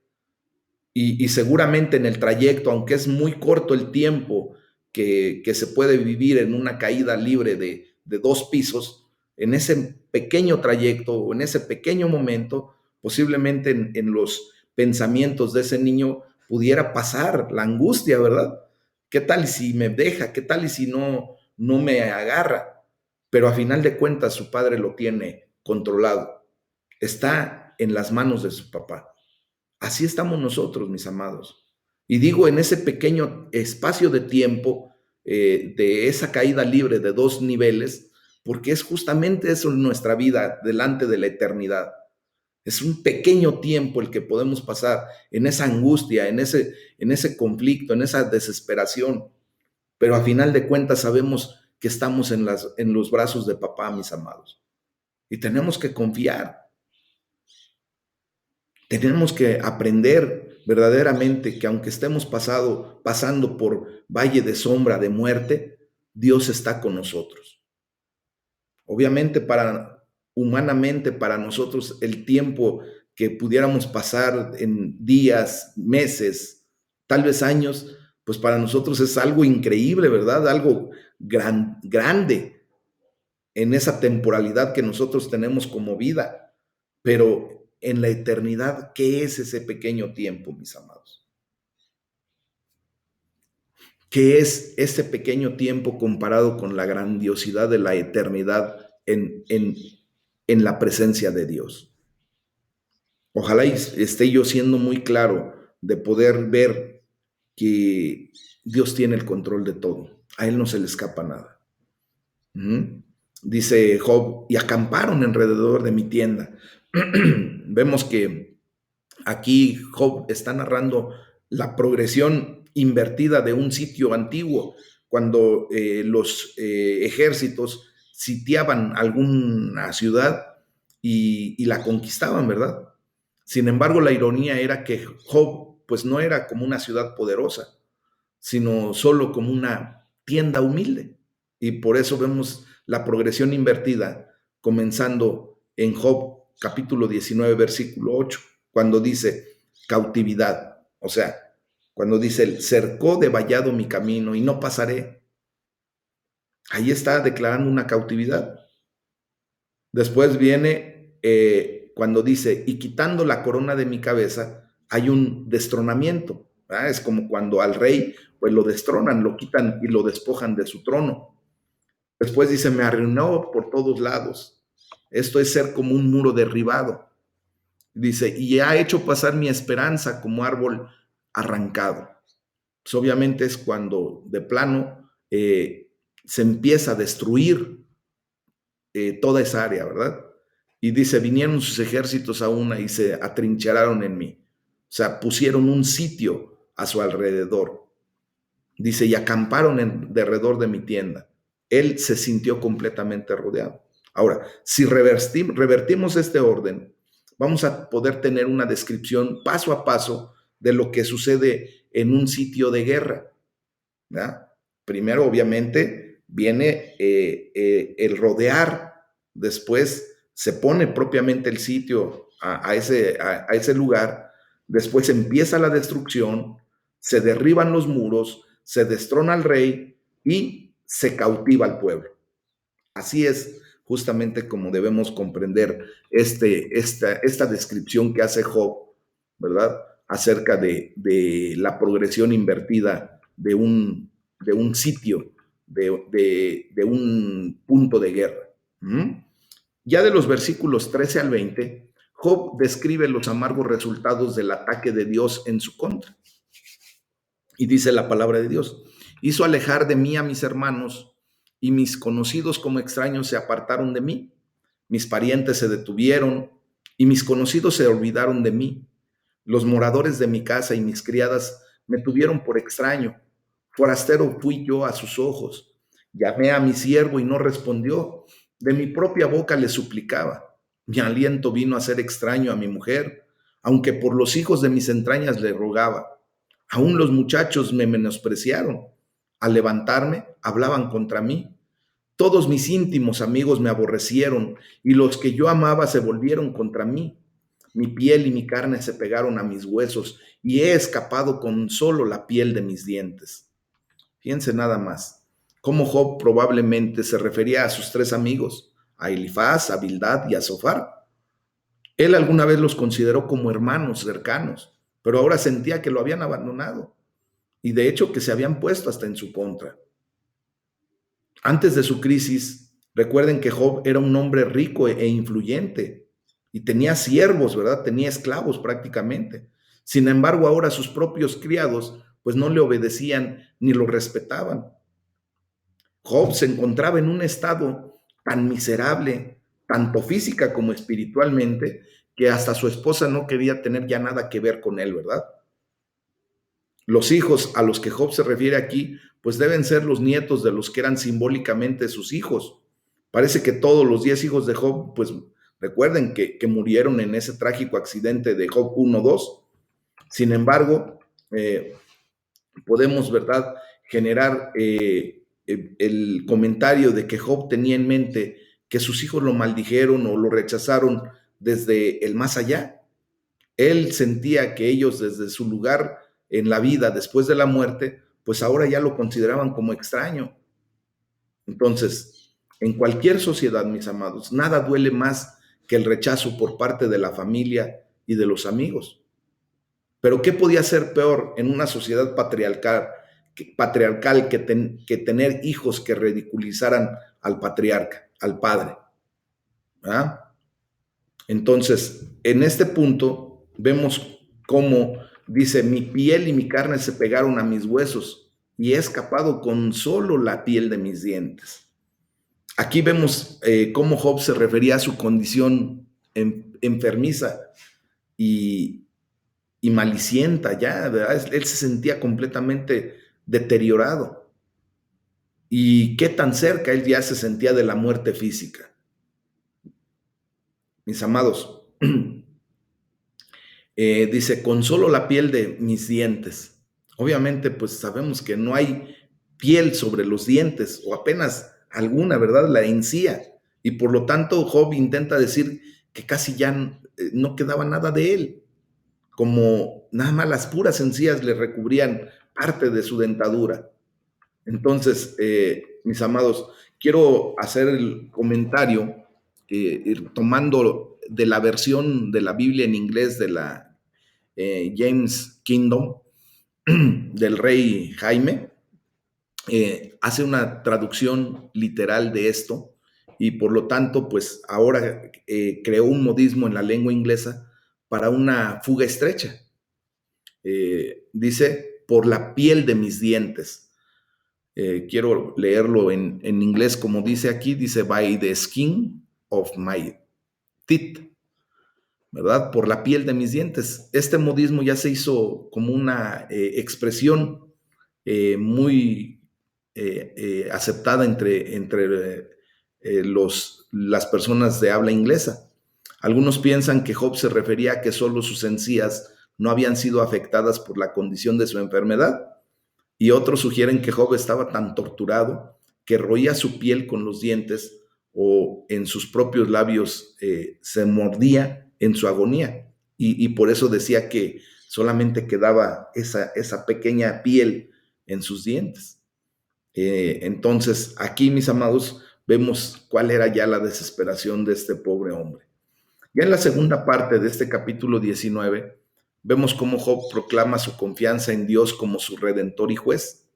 Y seguramente en el trayecto, aunque es muy corto el tiempo que se puede vivir en una caída libre de 2 pisos, en ese pequeño trayecto o en ese pequeño momento, posiblemente en los pensamientos de ese niño pudiera pasar la angustia, ¿verdad? ¿Qué tal si me deja? ¿Qué tal y si no me agarra? Pero a final de cuentas su padre lo tiene controlado. Está en las manos de su papá. Así estamos nosotros, mis amados. Y digo, en ese pequeño espacio de tiempo, de esa caída libre de 2 niveles, porque es justamente eso en nuestra vida delante de la eternidad. Es un pequeño tiempo el que podemos pasar en esa angustia, en ese conflicto, en esa desesperación. Pero a final de cuentas sabemos que estamos en los brazos de papá, mis amados. Y tenemos que confiar. Tenemos que aprender verdaderamente que aunque estemos pasando por valle de sombra de muerte, Dios está con nosotros. Obviamente humanamente para nosotros el tiempo que pudiéramos pasar en días, meses, tal vez años, pues para nosotros es algo increíble, ¿verdad? Algo grande en esa temporalidad que nosotros tenemos como vida. Pero en la eternidad, ¿qué es ese pequeño tiempo, mis amados? ¿Qué es ese pequeño tiempo comparado con la grandiosidad de la eternidad en la presencia de Dios? Ojalá esté yo siendo muy claro, de poder ver que Dios tiene el control de todo. A Él no se le escapa nada. Dice Job, y acamparon alrededor de mi tienda. Vemos que aquí Job está narrando la progresión invertida de un sitio antiguo, cuando los ejércitos sitiaban alguna ciudad y la conquistaban, ¿verdad? Sin embargo, la ironía era que Job pues no era como una ciudad poderosa, sino solo como una tienda humilde. Y por eso vemos la progresión invertida, comenzando en Job capítulo 19, versículo 8, cuando dice cautividad. O sea, cuando dice, cercó de vallado mi camino y no pasaré. Ahí está declarando una cautividad. Después viene cuando dice, y quitando la corona de mi cabeza, hay un destronamiento. ¿Verdad? Es como cuando al rey pues lo destronan, lo quitan y lo despojan de su trono. Después dice, me arruinó por todos lados. Esto es ser como un muro derribado. Dice, y ha hecho pasar mi esperanza como árbol arrancado. Pues obviamente es cuando de plano se empieza a destruir toda esa área, ¿verdad? Y dice, vinieron sus ejércitos a una y se atrincheraron en mí. O sea, pusieron un sitio a su alrededor. Dice, y acamparon en derredor de mi tienda. Él se sintió completamente rodeado. Ahora, si revertimos este orden, vamos a poder tener una descripción paso a paso de lo que sucede en un sitio de guerra. ¿Verdad? Primero, obviamente, viene el rodear, después se pone propiamente el sitio a ese lugar, después empieza la destrucción, se derriban los muros, se destrona al rey y se cautiva al pueblo. Así es justamente como debemos comprender esta descripción que hace Job, ¿verdad? Acerca de la progresión invertida de un sitio, de un punto de guerra. Ya de los versículos 13 al 20, Job describe los amargos resultados del ataque de Dios en su contra. Y dice la palabra de Dios, hizo alejar de mí a mis hermanos y mis conocidos como extraños se apartaron de mí. Mis parientes se detuvieron y mis conocidos se olvidaron de mí. Los moradores de mi casa y mis criadas me tuvieron por extraño. Forastero fui yo a sus ojos. Llamé a mi siervo y no respondió. De mi propia boca le suplicaba. Mi aliento vino a ser extraño a mi mujer, aunque por los hijos de mis entrañas le rogaba. Aún los muchachos me menospreciaron. Al levantarme, hablaban contra mí. Todos mis íntimos amigos me aborrecieron y los que yo amaba se volvieron contra mí. Mi piel y mi carne se pegaron a mis huesos y he escapado con solo la piel de mis dientes. Fíjense nada más, cómo Job probablemente se refería a sus tres amigos, a Elifaz, a Bildad y a Zofar. Él alguna vez los consideró como hermanos cercanos, pero ahora sentía que lo habían abandonado y de hecho que se habían puesto hasta en su contra. Antes de su crisis, recuerden que Job era un hombre rico e influyente y tenía siervos, ¿verdad? Tenía esclavos prácticamente. Sin embargo, ahora sus propios criados pues no le obedecían ni lo respetaban. Job se encontraba en un estado tan miserable, tanto física como espiritualmente, que hasta su esposa no quería tener ya nada que ver con él, ¿verdad? Los hijos a los que Job se refiere aquí, pues deben ser los nietos de los que eran simbólicamente sus hijos. Parece que todos los 10 hijos de Job, pues recuerden que murieron en ese trágico accidente de Job 1:2. Sin embargo, podemos, ¿verdad?, generar el comentario de que Job tenía en mente que sus hijos lo maldijeron o lo rechazaron desde el más allá. Él sentía que ellos desde su lugar en la vida después de la muerte, pues ahora ya lo consideraban como extraño. Entonces, en cualquier sociedad, mis amados, nada duele más que el rechazo por parte de la familia y de los amigos. Pero ¿qué podía ser peor en una sociedad patriarcal que tener hijos que ridiculizaran al patriarca, al padre? ¿Ah? Entonces, en este punto vemos cómo Dice, mi piel y mi carne se pegaron a mis huesos y he escapado con solo la piel de mis dientes. Aquí vemos cómo Job se refería a su condición enfermiza y, y malicienta ya, ¿verdad? Él se sentía completamente deteriorado. Y qué tan cerca él ya se sentía de la muerte física. Mis amados, dice, con solo la piel de mis dientes. Obviamente, pues sabemos que no hay piel sobre los dientes, o apenas alguna, ¿verdad? La encía. Y por lo tanto, Job intenta decir que casi ya no quedaba nada de él, como nada más las puras encías le recubrían parte de su dentadura. Entonces, mis amados, quiero hacer el comentario tomando de la versión de la Biblia en inglés de la James Kingdom del rey Jaime. Hace una traducción literal de esto y por lo tanto, pues ahora creó un modismo en la lengua inglesa para una fuga estrecha. Dice, por la piel de mis dientes. Quiero leerlo en inglés como dice aquí, dice, by the skin of my teeth, ¿verdad? Por la piel de mis dientes. Este modismo ya se hizo como una expresión muy aceptada entre las personas de habla inglesa. Algunos piensan que Job se refería a que solo sus encías no habían sido afectadas por la condición de su enfermedad, y otros sugieren que Job estaba tan torturado que roía su piel con los dientes o en sus propios labios se mordía en su agonía. Y por eso decía que solamente quedaba esa pequeña piel en sus dientes. Entonces, aquí, mis amados, vemos cuál era ya la desesperación de este pobre hombre. Ya en la segunda parte de este capítulo 19, vemos cómo Job proclama su confianza en Dios como su redentor y juez.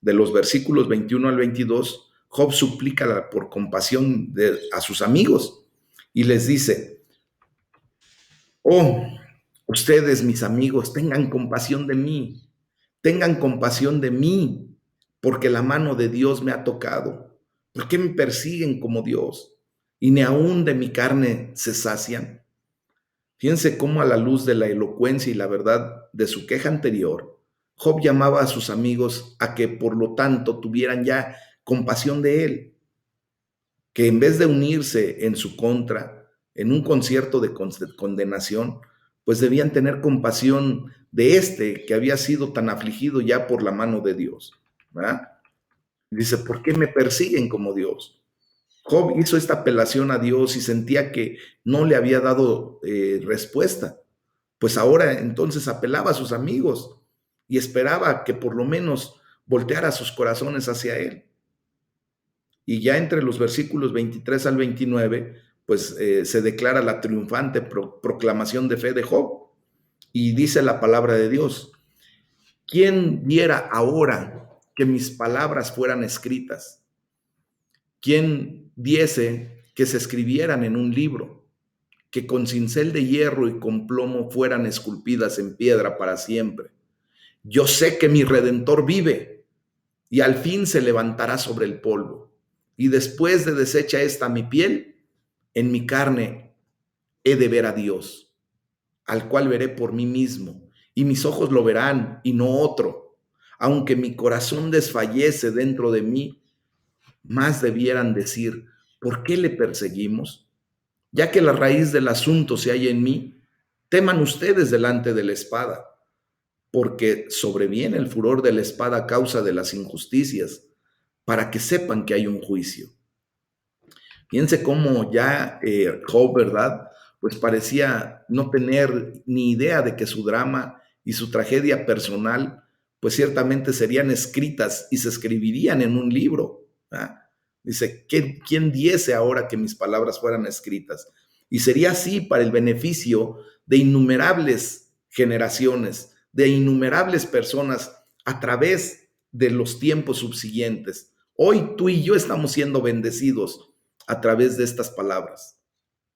De los versículos 21 al 22, Job suplica por compasión a sus amigos y les dice, oh, ustedes, mis amigos, tengan compasión de mí, porque la mano de Dios me ha tocado. ¿Por qué me persiguen como Dios? Y ni aún de mi carne se sacian. Fíjense cómo a la luz de la elocuencia y la verdad de su queja anterior, Job llamaba a sus amigos a que por lo tanto tuvieran ya compasión de él, que en vez de unirse en su contra, en un concierto de condenación, pues debían tener compasión de este que había sido tan afligido ya por la mano de Dios, ¿verdad? Dice, ¿por qué me persiguen como Dios? Job hizo esta apelación a Dios y sentía que no le había dado respuesta. Pues ahora entonces apelaba a sus amigos y esperaba que por lo menos volteara sus corazones hacia él. Y ya entre los versículos 23 al 29, pues se declara la triunfante proclamación de fe de Job. Y dice la palabra de Dios, ¿quién viera ahora que mis palabras fueran escritas? ¿Quién diese que se escribieran en un libro, que con cincel de hierro y con plomo fueran esculpidas en piedra para siempre? Yo sé que mi Redentor vive y al fin se levantará sobre el polvo. Y después de deshecha esta mi piel, en mi carne he de ver a Dios, al cual veré por mí mismo, y mis ojos lo verán y no otro. Aunque mi corazón desfallece dentro de mí, más debieran decir, ¿por qué le perseguimos? Ya que la raíz del asunto se halla en mí, teman ustedes delante de la espada, porque sobreviene el furor de la espada a causa de las injusticias, para que sepan que hay un juicio. Piense cómo ya Job, ¿verdad? Pues parecía no tener ni idea de que su drama y su tragedia personal, pues ciertamente serían escritas y se escribirían en un libro. ¿Ah? Dice, ¿quién diese ahora que mis palabras fueran escritas? Y sería así para el beneficio de innumerables generaciones, de innumerables personas a través de los tiempos subsiguientes. Hoy tú y yo estamos siendo bendecidos a través de estas palabras,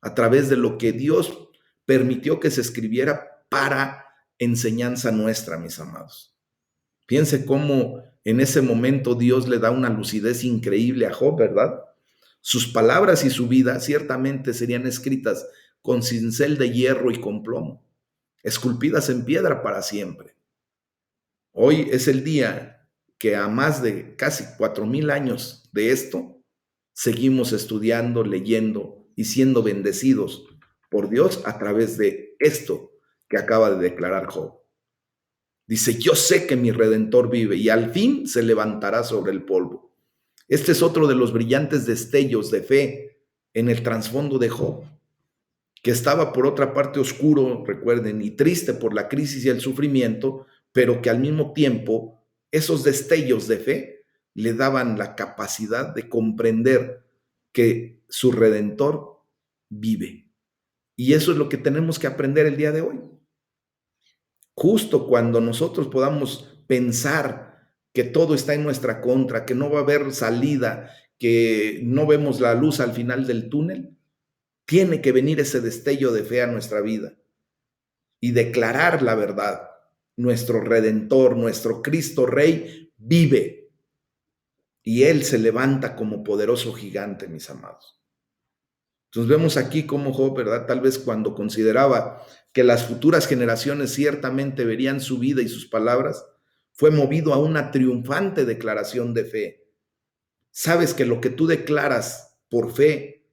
a través de lo que Dios permitió que se escribiera para enseñanza nuestra, mis amados. Piense cómo en ese momento Dios le da una lucidez increíble a Job, ¿verdad? Sus palabras y su vida ciertamente serían escritas con cincel de hierro y con plomo, esculpidas en piedra para siempre. Hoy es el día que a más de casi 4,000 años de esto, seguimos estudiando, leyendo y siendo bendecidos por Dios a través de esto que acaba de declarar Job. Dice, yo sé que mi Redentor vive y al fin se levantará sobre el polvo. Este es otro de los brillantes destellos de fe en el trasfondo de Job, que estaba por otra parte oscuro, recuerden, y triste por la crisis y el sufrimiento, pero que al mismo tiempo esos destellos de fe le daban la capacidad de comprender que su Redentor vive. Y eso es lo que tenemos que aprender el día de hoy. Justo cuando nosotros podamos pensar que todo está en nuestra contra, que no va a haber salida, que no vemos la luz al final del túnel, tiene que venir ese destello de fe a nuestra vida y declarar la verdad. Nuestro Redentor, nuestro Cristo Rey, vive y Él se levanta como poderoso gigante, mis amados. Entonces vemos aquí cómo Job, ¿verdad? Tal vez cuando consideraba que las futuras generaciones ciertamente verían su vida y sus palabras, fue movido a una triunfante declaración de fe. Sabes que lo que tú declaras por fe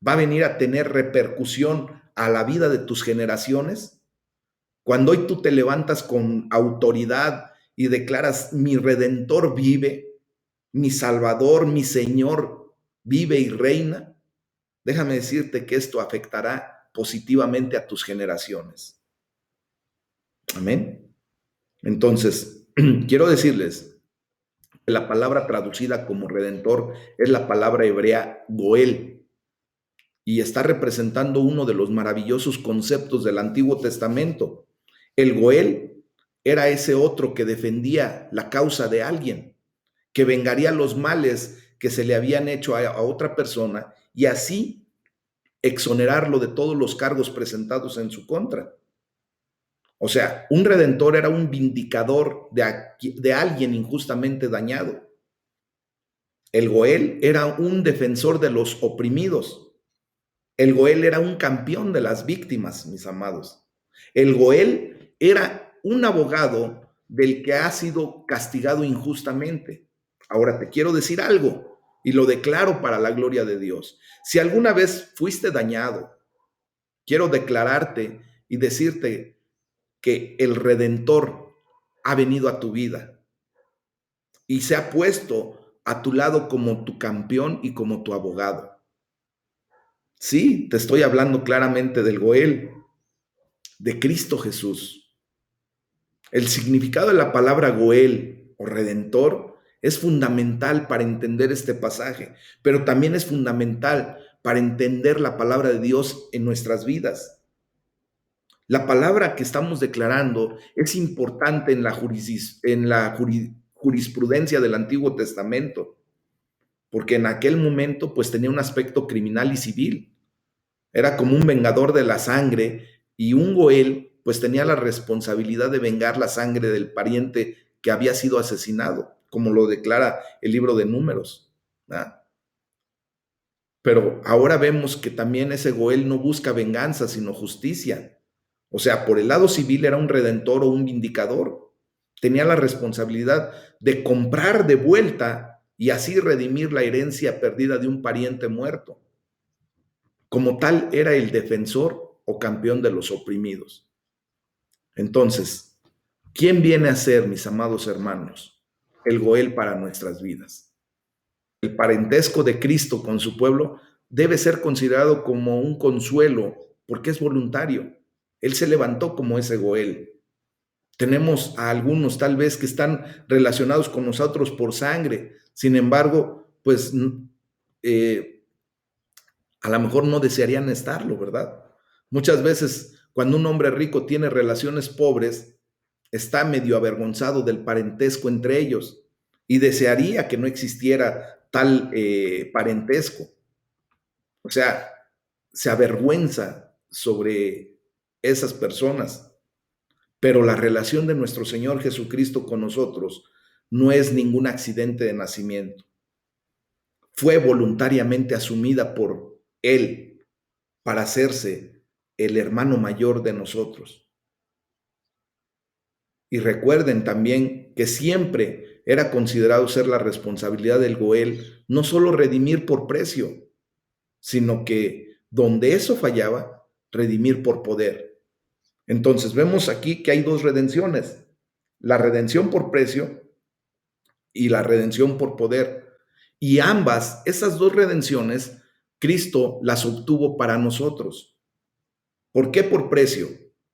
va a venir a tener repercusión a la vida de tus generaciones. Cuando hoy tú te levantas con autoridad y declaras, mi Redentor vive, mi Salvador, mi Señor vive y reina, déjame decirte que esto afectará positivamente a tus generaciones. Amén. Entonces, quiero decirles que la palabra traducida como redentor es la palabra hebrea Goel y está representando uno de los maravillosos conceptos del Antiguo Testamento. El Goel era ese otro que defendía la causa de alguien, que vengaría los males que se le habían hecho a otra persona y así exonerarlo de todos los cargos presentados en su contra. O sea, un redentor era un vindicador de alguien injustamente dañado. El Goel era un defensor de los oprimidos. El Goel era un campeón de las víctimas, mis amados. El Goel era un abogado del que ha sido castigado injustamente. Ahora te quiero decir algo y lo declaro para la gloria de Dios. Si alguna vez fuiste dañado, quiero declararte y decirte que el Redentor ha venido a tu vida y se ha puesto a tu lado como tu campeón y como tu abogado. Sí, te estoy hablando claramente del Goel, de Cristo Jesús. El significado de la palabra Goel o Redentor es fundamental para entender este pasaje, pero también es fundamental para entender la palabra de Dios en nuestras vidas. La palabra que estamos declarando es importante en la jurisprudencia del Antiguo Testamento, porque en aquel momento pues tenía un aspecto criminal y civil. Era como un vengador de la sangre y un goel pues tenía la responsabilidad de vengar la sangre del pariente que había sido asesinado, como lo declara el libro de Números, ¿verdad? Pero ahora vemos que también ese goel no busca venganza, sino justicia. O sea, por el lado civil era un redentor o un vindicador. Tenía la responsabilidad de comprar de vuelta y así redimir la herencia perdida de un pariente muerto. Como tal, era el defensor o campeón de los oprimidos. Entonces, ¿quién viene a ser, mis amados hermanos, el Goel para nuestras vidas? El parentesco de Cristo con su pueblo debe ser considerado como un consuelo porque es voluntario. Él se levantó como ese Goel. Tenemos a algunos tal vez que están relacionados con nosotros por sangre, sin embargo, pues a lo mejor no desearían estarlo, ¿verdad? Muchas veces cuando un hombre rico tiene relaciones pobres, está medio avergonzado del parentesco entre ellos y desearía que no existiera tal parentesco. O sea, se avergüenza sobre esas personas. Pero la relación de nuestro Señor Jesucristo con nosotros no es ningún accidente de nacimiento. Fue voluntariamente asumida por Él para hacerse el hermano mayor de nosotros. Y recuerden también que siempre era considerado ser la responsabilidad del Goel no solo redimir por precio, sino que donde eso fallaba, redimir por poder. Entonces vemos aquí que hay dos redenciones, la redención por precio y la redención por poder. Y ambas, esas dos redenciones, Cristo las obtuvo para nosotros. ¿Por qué por precio?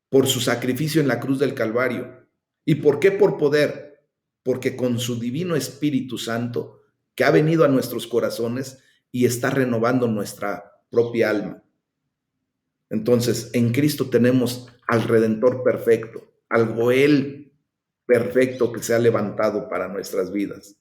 Por su sacrificio en la cruz del Calvario. ¿Y por qué por poder? Porque con su divino Espíritu Santo, que ha venido a nuestros corazones y está renovando nuestra propia alma. Entonces, en Cristo tenemos al Redentor perfecto, al Goel perfecto que se ha levantado para nuestras vidas.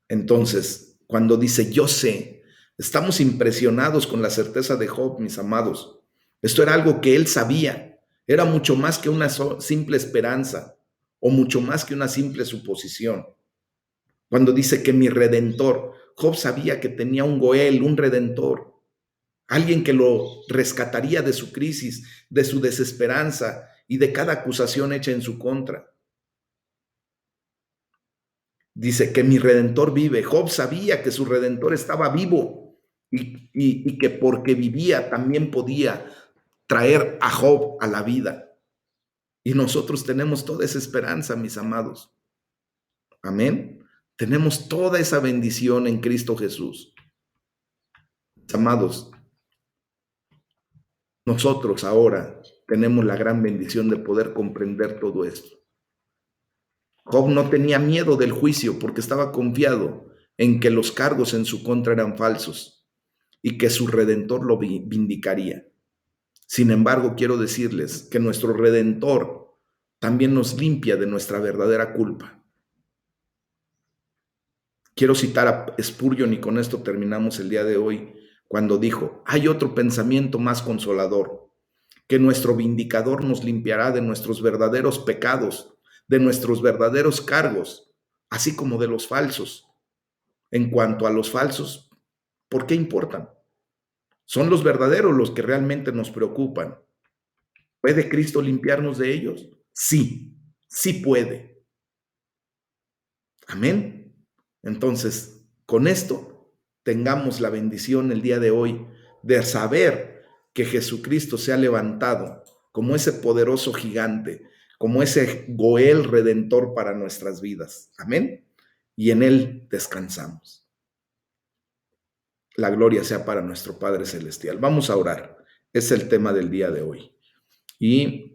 Entonces, cuando dice yo sé, estamos impresionados con la certeza de Job, mis amados. Esto era algo que él sabía, era mucho más que una simple esperanza o mucho más que una simple suposición. Cuando dice que mi redentor, Job sabía que tenía un Goel, un redentor, alguien que lo rescataría de su crisis, de su desesperanza y de cada acusación hecha en su contra. Dice que mi redentor vive. Job sabía que su redentor estaba vivo y que porque vivía también podía traer a Job a la vida. Y nosotros tenemos toda esa esperanza, mis amados. Amén. Tenemos toda esa bendición en Cristo Jesús. Mis amados, nosotros ahora tenemos la gran bendición de poder comprender todo esto. Job no tenía miedo del juicio porque estaba confiado en que los cargos en su contra eran falsos y que su redentor lo vindicaría. Sin embargo, quiero decirles que nuestro redentor también nos limpia de nuestra verdadera culpa. Quiero citar a Spurgeon y con esto terminamos el día de hoy, cuando dijo, hay otro pensamiento más consolador, que nuestro vindicador nos limpiará de nuestros verdaderos pecados, de nuestros verdaderos cargos, así como de los falsos. En cuanto a los falsos, ¿por qué importan? Son los verdaderos los que realmente nos preocupan. ¿Puede Cristo limpiarnos de ellos? Sí, sí puede. Amén. Entonces, con esto, tengamos la bendición el día de hoy de saber que Jesucristo se ha levantado como ese poderoso gigante, como ese Goel redentor para nuestras vidas. Amén. Y en Él descansamos. La gloria sea para nuestro Padre Celestial. Vamos a orar. Es el tema del día de hoy. Y